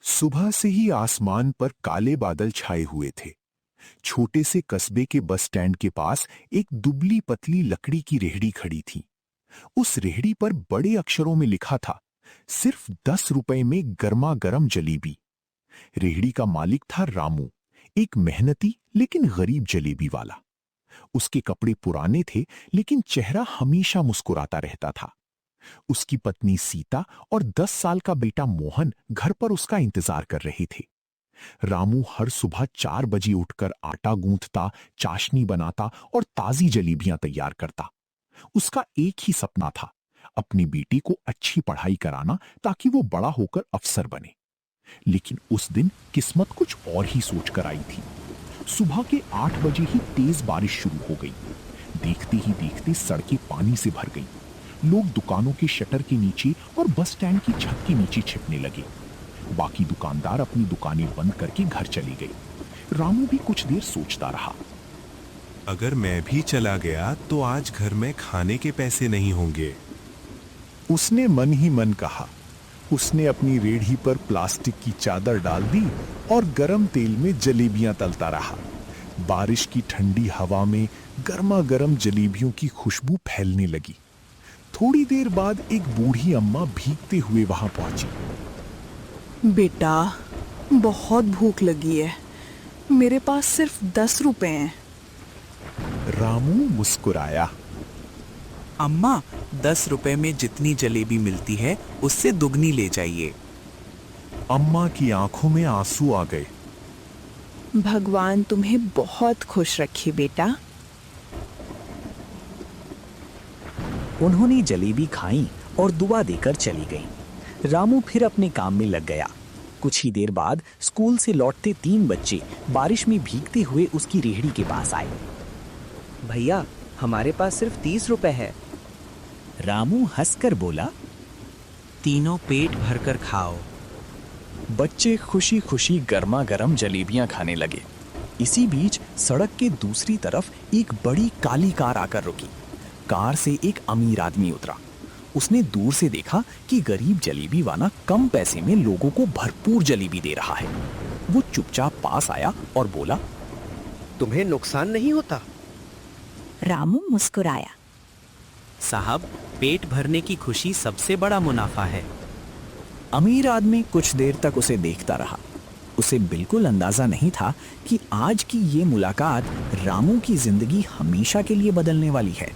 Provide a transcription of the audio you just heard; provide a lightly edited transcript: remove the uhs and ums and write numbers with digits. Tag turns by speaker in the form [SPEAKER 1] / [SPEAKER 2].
[SPEAKER 1] सुबह से ही आसमान पर काले बादल छाए हुए थे। छोटे से कस्बे के बस स्टैंड के पास एक दुबली पतली लकड़ी की रेहड़ी खड़ी थी। उस रेहड़ी पर बड़े अक्षरों में लिखा था, सिर्फ 10 रुपए में गर्मा गर्म जलेबी। रेहड़ी का मालिक था रामू, एक मेहनती लेकिन गरीब जलेबी वाला। उसके कपड़े पुराने थे, लेकिन चेहरा हमेशा मुस्कुराता रहता था। उसकी पत्नी सीता और 10 साल का बेटा मोहन घर पर उसका इंतजार कर रहे थे। रामू हर सुबह 4 बजे उठकर आटा गूंथता, चाशनी बनाता और ताजी जलेबियां तैयार करता। उसका एक ही सपना था, अपनी बेटी को अच्छी पढ़ाई कराना ताकि वो बड़ा होकर अफसर बने। लेकिन उस दिन किस्मत कुछ और ही सोच कर आई थी। सुबह के 8 बजे ही तेज बारिश शुरू हो गई। देखते ही देखते सड़कें पानी से भर गईं। लोग दुकानों के शटर के नीचे और बस स्टैंड की छत के नीचे छिपने लगे। बाकी दुकानदार अपनी दुकानें बंद करके घर चले गए। रामू भी कुछ देर सोचता रहा।
[SPEAKER 2] अगर मैं भी चला गया तो आज घर में खाने के पैसे नहीं होंगे।
[SPEAKER 1] उसने मन ही मन कहा। उसने अपनी रेहड़ी पर प्लास्टिक की चादर डाल दी और गरम तेल में जलेबियां तलता रहा। बारिश की ठंडी हवा में गर्मा गर्म जलेबियों की खुशबू फैलने लगी। थोड़ी देर बाद एक बूढ़ी अम्मा भीगते हुए वहां पहुंची।
[SPEAKER 3] बेटा, बहुत भूख लगी है। मेरे पास सिर्फ 10 रुपए हैं।
[SPEAKER 1] रामू मुस्कुराया।
[SPEAKER 4] अम्मा, 10 रुपए में जितनी जलेबी मिलती है उससे दुगनी ले जाइए।
[SPEAKER 1] अम्मा की आंखों में आंसू आ गए।
[SPEAKER 3] भगवान तुम्हें बहुत खुश रखे बेटा।
[SPEAKER 5] उन्होंने जलेबी खाई और दुआ देकर चली गईं। रामू फिर अपने काम में लग गया। कुछ ही देर बाद स्कूल से लौटते 3 बच्चे बारिश में भीगते हुए उसकी रेहड़ी के पास आए।
[SPEAKER 6] भैया, हमारे पास सिर्फ 30 रुपए है।
[SPEAKER 5] रामू हंसकर बोला,
[SPEAKER 4] तीनों पेट भरकर खाओ।
[SPEAKER 5] बच्चे खुशी खुशी गर्मा गर्म जलेबियां खाने लगे। इसी बीच सड़क के दूसरी तरफ एक बड़ी काली कार आकर रुकी। कार से एक अमीर आदमी उतरा। उसने दूर से देखा कि गरीब जलेबी वाला कम पैसे में लोगों को भरपूर जलेबी दे रहा है। वो चुपचाप पास आया और बोला,
[SPEAKER 6] तुम्हें नुकसान नहीं होता?
[SPEAKER 7] रामू मुस्कुराया।
[SPEAKER 4] साहब, पेट भरने की खुशी सबसे बड़ा मुनाफा है।
[SPEAKER 5] अमीर आदमी कुछ देर तक उसे देखता रहा। उसे बिल्कुल अंदाजा नहीं था कि आज की ये मुलाकात रामू की जिंदगी हमेशा के लिए बदलने वाली है।